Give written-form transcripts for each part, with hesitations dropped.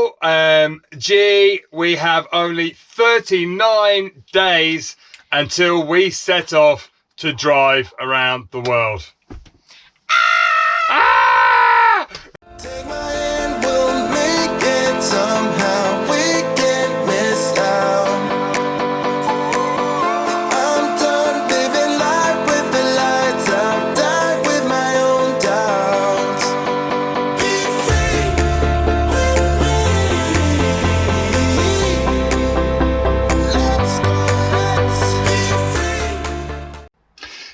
OMG, we have only 39 days until we set off to drive around the world. Ah! Take my hand, we'll make it somehow. We can't miss out. I'm done living life with the lights out. Die with my own doubts. Be free with me. Let's go, let's be free.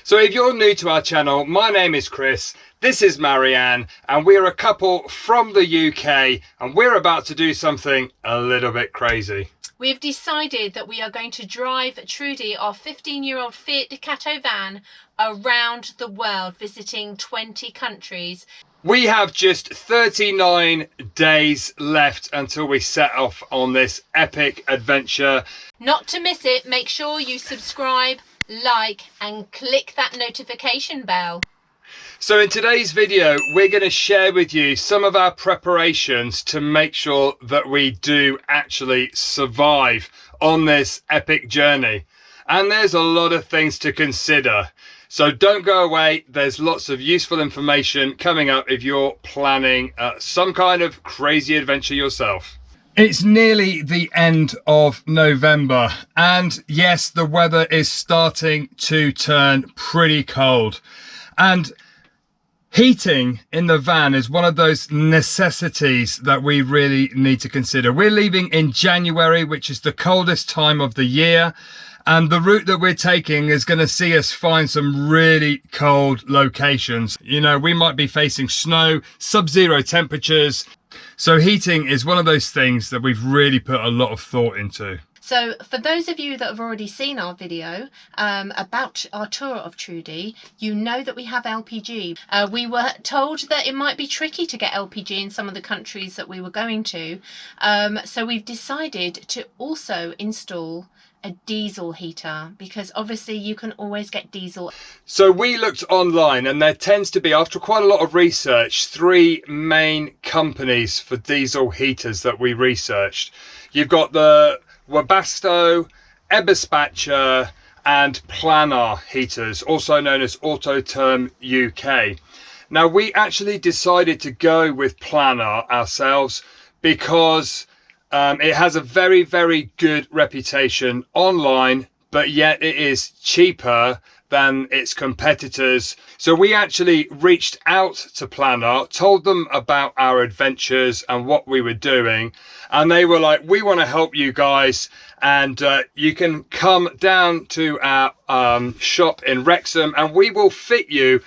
So if you're new to our channel, my name is Chris, this is Marianne, and we're a couple from the UK, and we're about to do something a little bit crazy. We've decided that we are going to drive Trudy, our 15-year-old Fiat Ducato van, around the world, visiting 20 countries. We have just 39 days left until we set off on this epic adventure. Not to miss it, make sure you subscribe, like, and click that notification bell. So in today's video, we're going to share with you some of our preparations to make sure that we do actually survive on this epic journey. And there's a lot of things to consider. So don't go away. There's lots of useful information coming up if you're planning some kind of crazy adventure yourself. It's nearly the end of November, and yes, the weather is starting to turn pretty cold. And heating in the van is one of those necessities that we really need to consider. We're leaving in January, which is the coldest time of the year. And the route that we're taking is going to see us find some really cold locations. You know, we might be facing snow, sub-zero temperatures. So heating is one of those things that we've really put a lot of thought into. So for those of you that have already seen our video about our tour of Trudy, you know that we have LPG. We were told that it might be tricky to get LPG in some of the countries that we were going to. So we've decided to also install a diesel heater, because obviously you can always get diesel. So we looked online, and there tends to be, after quite a lot of research, 3 main companies for diesel heaters that we researched. You've got the Webasto, Eberspacher and Planar heaters, also known as Autotherm UK. Now we actually decided to go with Planar ourselves because it has a very, very good reputation online, but yet it is cheaper than its competitors. So we actually reached out to Planar, told them about our adventures and what we were doing, and they were like, we want to help you guys, and you can come down to our shop in Wrexham and we will fit you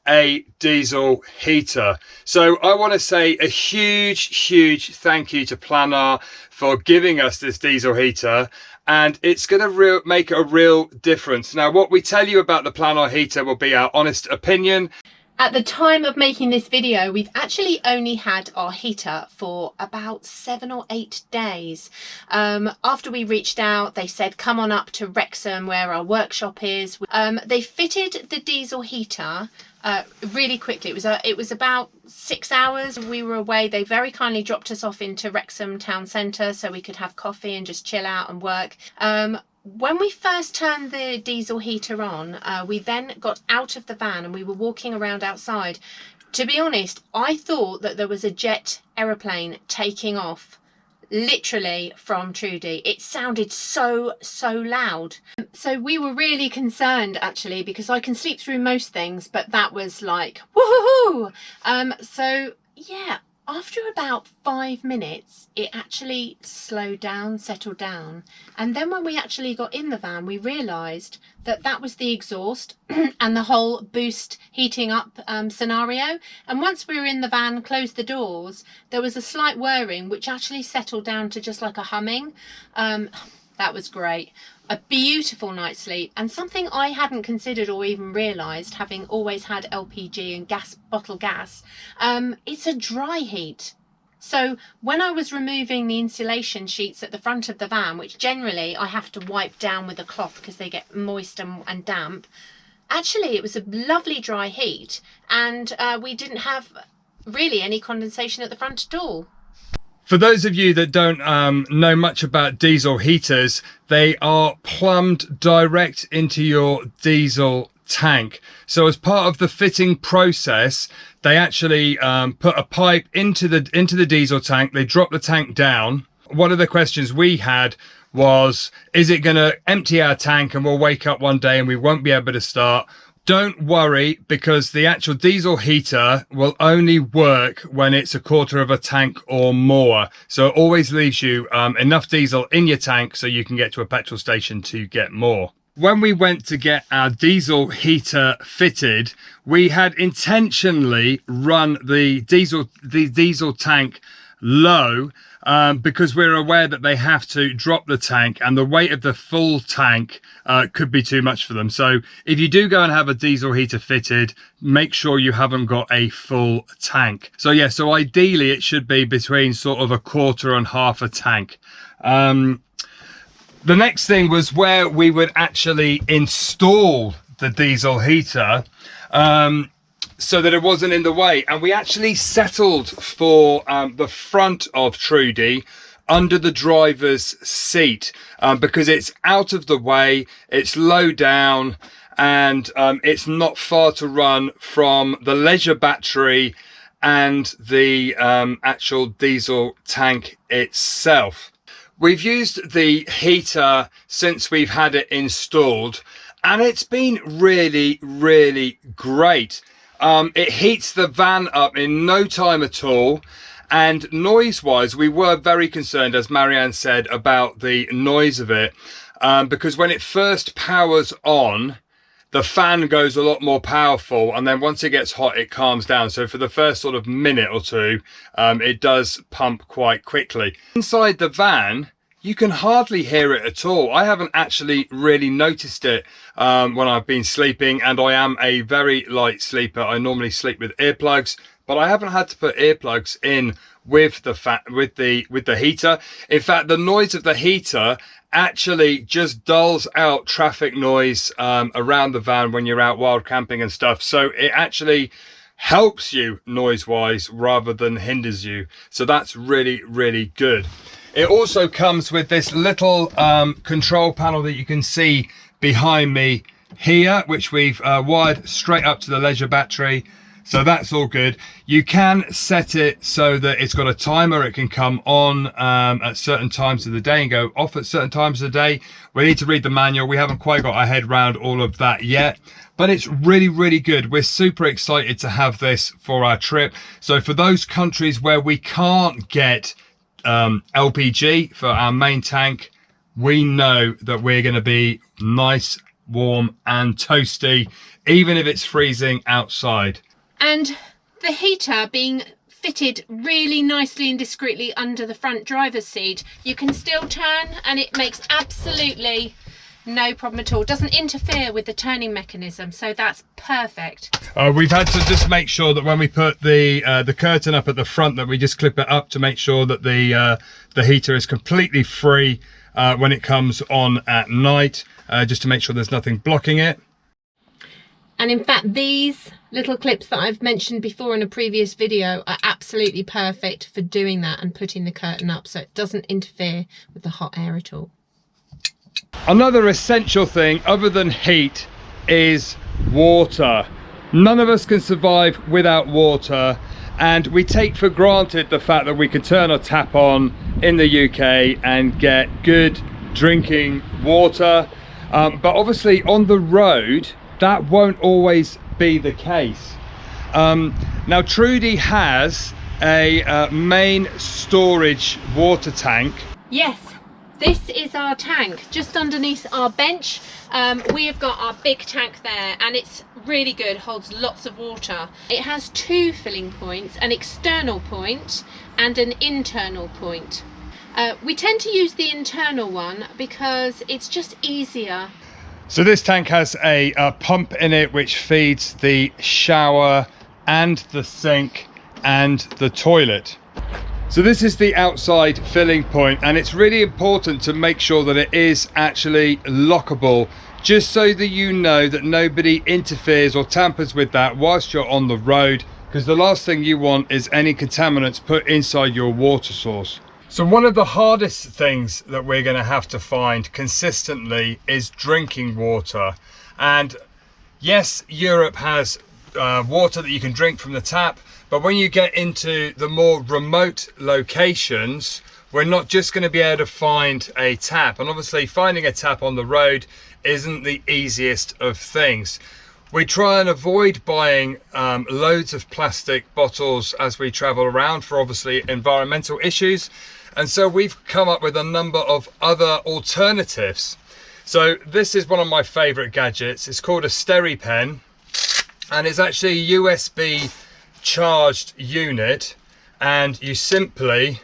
a diesel heater. So I want to say a huge thank you to Planar for giving us this diesel heater, and it's going to make a real difference. Now what we tell you about the Planar heater will be our honest opinion. At the time of making this video, we've actually only had our heater for about 7 or 8 days. After we reached out, they said, come on up to Wrexham where our workshop is. They fitted the diesel heater really quickly. It was about 6 hours we were away. They very kindly dropped us off into Wrexham town centre so we could have coffee and just chill out and work. When we first turned the diesel heater on, we then got out of the van and we were walking around outside. To be honest, I thought that there was a jet aeroplane taking off literally from Trudy. It sounded so loud. So we were really concerned actually, because I can sleep through most things, but that was like woohoo. So yeah, after about 5 minutes it actually slowed down, settled down, and then when we actually got in the van we realized that that was the exhaust and the whole boost heating up scenario. And once we were in the van, closed the doors, there was a slight whirring which actually settled down to just like a humming. That was great. A beautiful night's sleep, and something I hadn't considered or even realised, having always had LPG and bottle gas, it's a dry heat. So when I was removing the insulation sheets at the front of the van, which generally I have to wipe down with a cloth because they get moist and damp, actually it was a lovely dry heat, and we didn't have really any condensation at the front at all. For those of you that don't know much about diesel heaters, they are plumbed direct into your diesel tank. So as part of the fitting process, they actually put a pipe into the diesel tank. They drop the tank down. One of the questions we had was, is it going to empty our tank and we'll wake up one day and we won't be able to start? Don't worry, because the actual diesel heater will only work when it's a quarter of a tank or more. So it always leaves you enough diesel in your tank so you can get to a petrol station to get more. When we went to get our diesel heater fitted, we had intentionally run the diesel tank low because we're aware that they have to drop the tank, and the weight of the full tank could be too much for them. So if you do go and have a diesel heater fitted, make sure you haven't got a full tank. So yeah, so ideally it should be between sort of a quarter and half a tank. The next thing was where we would actually install the diesel heater so that it wasn't in the way. And we actually settled for the front of Trudy under the driver's seat because it's out of the way, it's low down, and it's not far to run from the leisure battery and the actual diesel tank itself. We've used the heater since we've had it installed, and it's been really, really great. It heats the van up in no time at all, and noise wise we were very concerned, as Marianne said, about the noise of it, because when it first powers on, the fan goes a lot more powerful, and then once it gets hot it calms down. So for the first sort of minute or two it does pump quite quickly. Inside the van you can hardly hear it at all. I haven't actually really noticed it when I've been sleeping, and I am a very light sleeper. I normally sleep with earplugs, but I haven't had to put earplugs in with the heater. In fact, the noise of the heater actually just dulls out traffic noise around the van when you're out wild camping and stuff. So it actually helps you noise wise rather than hinders you. So that's really, really good. It also comes with this little control panel that you can see behind me here, which we've wired straight up to the leisure battery. So that's all good. You can set it so that it's got a timer. It can come on at certain times of the day and go off at certain times of the day. We need to read the manual. We haven't quite got our head around all of that yet, but it's really, really good. We're super excited to have this for our trip. So for those countries where we can't get LPG for our main tank, we know that we're going to be nice, warm and toasty, even if it's freezing outside. And the heater being fitted really nicely and discreetly under the front driver's seat, you can still turn, and it makes absolutely no problem at all. Doesn't interfere with the turning mechanism, so that's perfect. We've had to just make sure that when we put the curtain up at the front, that we just clip it up to make sure that the heater is completely free when it comes on at night, just to make sure there's nothing blocking it. And in fact, these little clips that I've mentioned before in a previous video are absolutely perfect for doing that and putting the curtain up so it doesn't interfere with the hot air at all. Another essential thing other than heat is water. None of us can survive without water, and we take for granted the fact that we can turn our tap on in the UK and get good drinking water, but obviously on the road that won't always be the case. Now Trudy has a main storage water tank. Yes, this is our tank just underneath our bench. We have got our big tank there, and it's really good, holds lots of water. It has two filling points, an external point and an internal point. We tend to use the internal one because it's just easier. So this tank has a pump in it which feeds the shower and the sink and the toilet. So this is the outside filling point, and it's really important to make sure that it is actually lockable, just so that you know that nobody interferes or tampers with that whilst you're on the road. because the last thing you want is any contaminants put inside your water source. So one of the hardest things that we're going to have to find consistently is drinking water. And yes, Europe has water that you can drink from the tap, but when you get into the more remote locations, we're not just going to be able to find a tap. And obviously finding a tap on the road isn't the easiest of things. We try and avoid buying loads of plastic bottles as we travel around for obviously environmental issues. And so we've come up with a number of other alternatives. So this is one of my favorite gadgets. It's called a SteriPen, and it's actually a USB charged unit, and you simply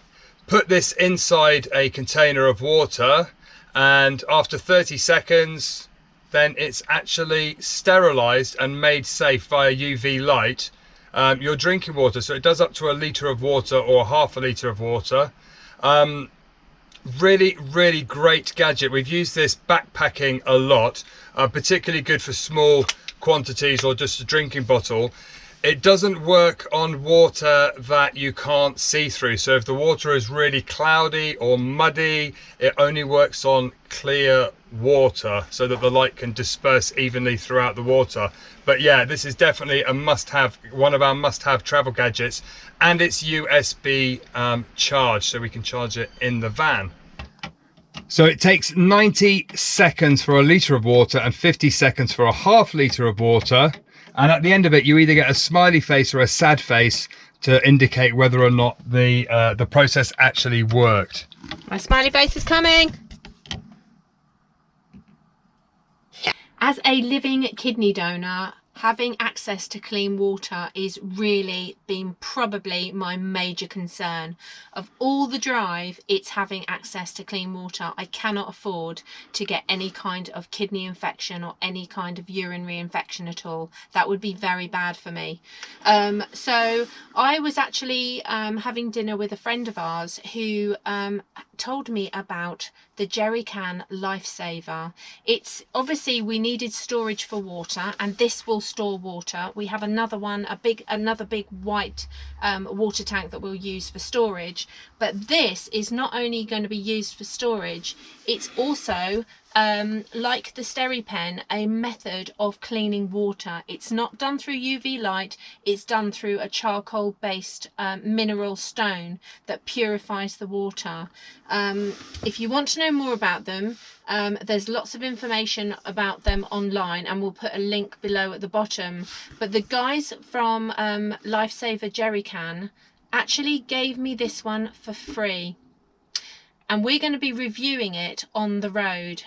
put this inside a container of water, and after 30 seconds then it's actually sterilized and made safe via UV light, your drinking water. So it does up to 1 litre of water or half a litre of water. Really great gadget. We've used this backpacking a lot, particularly good for small quantities or just a drinking bottle. It doesn't work on water that you can't see through. So if the water is really cloudy or muddy, it only works on clear water so that the light can disperse evenly throughout the water. But yeah, this is definitely a must-have, one of our must-have travel gadgets, and it's USB charged, so we can charge it in the van. So it takes 90 seconds for 1 litre of water and 50 seconds for a half litre of water. And at the end of it, you either get a smiley face or a sad face to indicate whether or not the process actually worked. My smiley face is coming. As a living kidney donor, having access to clean water is really been probably my major concern. Of all the drive, it's having access to clean water. I cannot afford to get any kind of kidney infection or any kind of urinary infection at all. That would be very bad for me. So I was actually having dinner with a friend of ours who told me about the jerry can lifesaver. It's obviously, we needed storage for water, and this will store water. We have another one, another big white water tank that we'll use for storage, but this is not only going to be used for storage, it's also like the SteriPen, a method of cleaning water. It's not done through UV light, it's done through a charcoal based mineral stone that purifies the water. If you want to know more about them, there's lots of information about them online, and we'll put a link below at the bottom. But the guys from Lifesaver Jerry Can actually gave me this one for free, and we're going to be reviewing it on the road.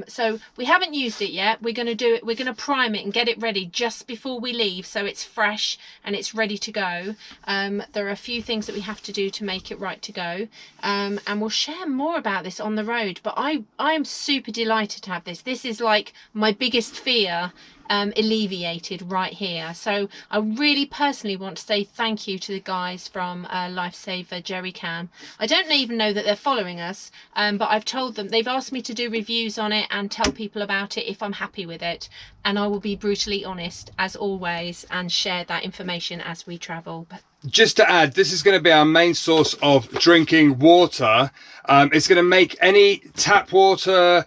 So we haven't used it yet. We're going to do it, we're going to prime it and get it ready just before we leave, so it's fresh and it's ready to go. There are a few things that we have to do to make it right to go, and we'll share more about this on the road. But I am super delighted to have this. This is like my biggest fear alleviated right here. So I really personally want to say thank you to the guys from Lifesaver Jerry Can. I don't even know that they're following us, but I've told them, they've asked me to do reviews on it and tell people about it if I'm happy with it, and I will be brutally honest as always and share that information as we travel. But just to add, this is going to be our main source of drinking water. It's going to make any tap water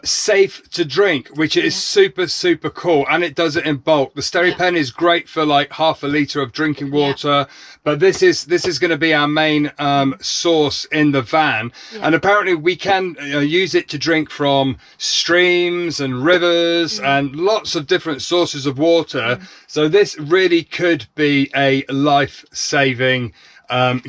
safe to drink, which is super cool, and it does it in bulk. The SteriPen is great for like half a litre of drinking water, but this is going to be our main source in the van. And apparently we can use it to drink from streams and rivers and lots of different sources of water. So this really could be a life-saving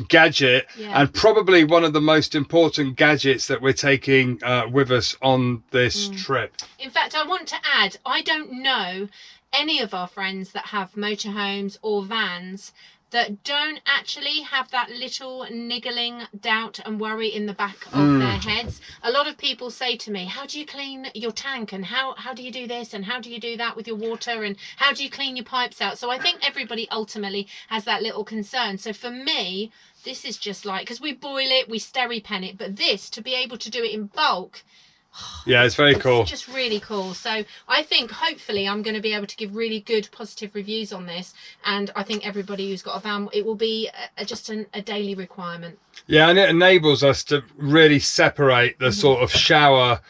gadget, and probably one of the most important gadgets that we're taking with us on this trip. in fact, I want to add, I don't know any of our friends that have motorhomes or vans that don't actually have that little niggling doubt and worry in the back of their heads. A lot of people say to me, how do you clean your tank, and how do you do this, and how do you do that with your water, and how do you clean your pipes out? So I think everybody ultimately has that little concern. So for me, this is just like, because we boil it, we SteriPen it, but this, to be able to do it in bulk, Yeah, it's very cool. It's just really cool. So I think hopefully I'm going to be able to give really good positive reviews on this, and I think everybody who's got a van, it will be just a daily requirement. Yeah, and it enables us to really separate the sort of shower,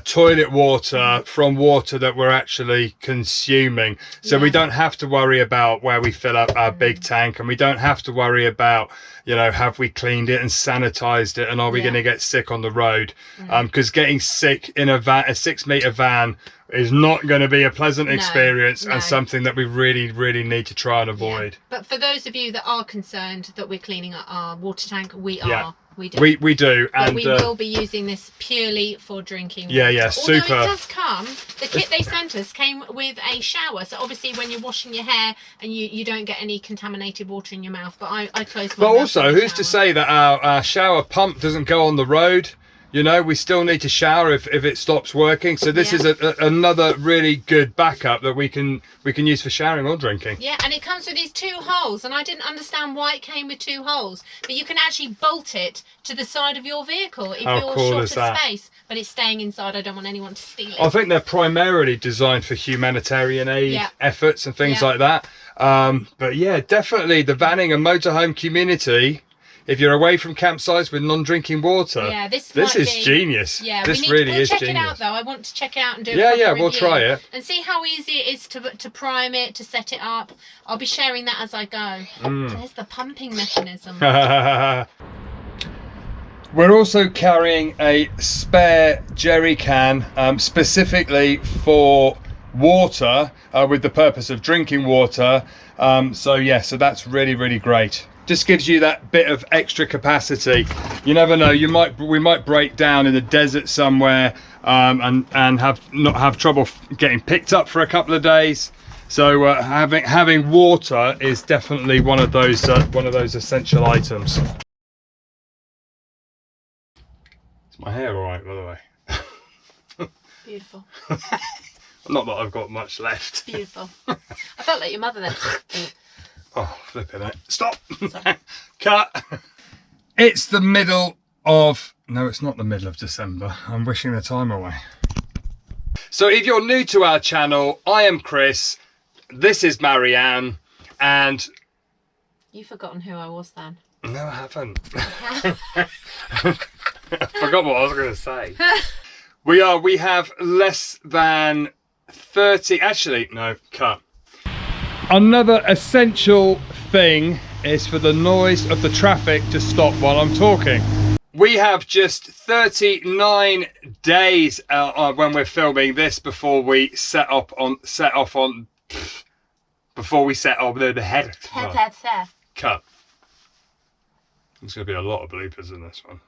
toilet water from water that we're actually consuming. So we don't have to worry about where we fill up our big tank, and we don't have to worry about, you know, have we cleaned it and sanitized it, and are we going to get sick on the road? Because getting sick in a 6-meter van is not going to be a pleasant experience, and something that we really need to try and avoid. But for those of you that are concerned that we're cleaning our water tank, we are. We do. We do. But and we will be using this purely for drinking water. Yeah, super. Although it does come, the kit they sent us came with a shower. So obviously when you're washing your hair and you don't get any contaminated water in your mouth. But I close my mouth. But also, who's to say that our shower pump doesn't go on the road? You know, we still need to shower if it stops working. So this is another really good backup that we can use for showering or drinking. Yeah, and it comes with these 2 holes, and I didn't understand why it came with 2 holes. But you can actually bolt it to the side of your vehicle if you're short of space. But it's staying inside. I don't want anyone to steal it. I think they're primarily designed for humanitarian aid efforts and things like that. But yeah, definitely the vanning and motorhome community. If you're away from campsites with non-drinking water, this is genius. Yeah, this we need really is check genius. it out though. I want to check it out and do a we'll review try it and see how easy it is to prime it, to set it up. I'll be sharing that as I go. There's the pumping mechanism. We're also carrying a spare jerry can specifically for water, with the purpose of drinking water. So that's really great. Just gives you that bit of extra capacity. You never know, we might break down in the desert somewhere and not have trouble getting picked up for a couple of days. So having water is definitely one of those essential items. Is my hair all right, by the way? Beautiful. Not that I've got much left. Beautiful. I felt like your mother then. Oh, flipping it. Stop. Cut. It's the middle of... No, it's not the middle of December. I'm wishing the time away. So if you're new to our channel, I am Chris. This is Marianne. And... You've forgotten who I was then. No, I haven't. I forgot what I was going to say. We have less than 30... Actually, no, cut. Another essential thing is for the noise of the traffic to stop while I'm talking. We have just 39 days when we're filming this before we set off on the head. Cut. There's going to be a lot of bloopers in this one.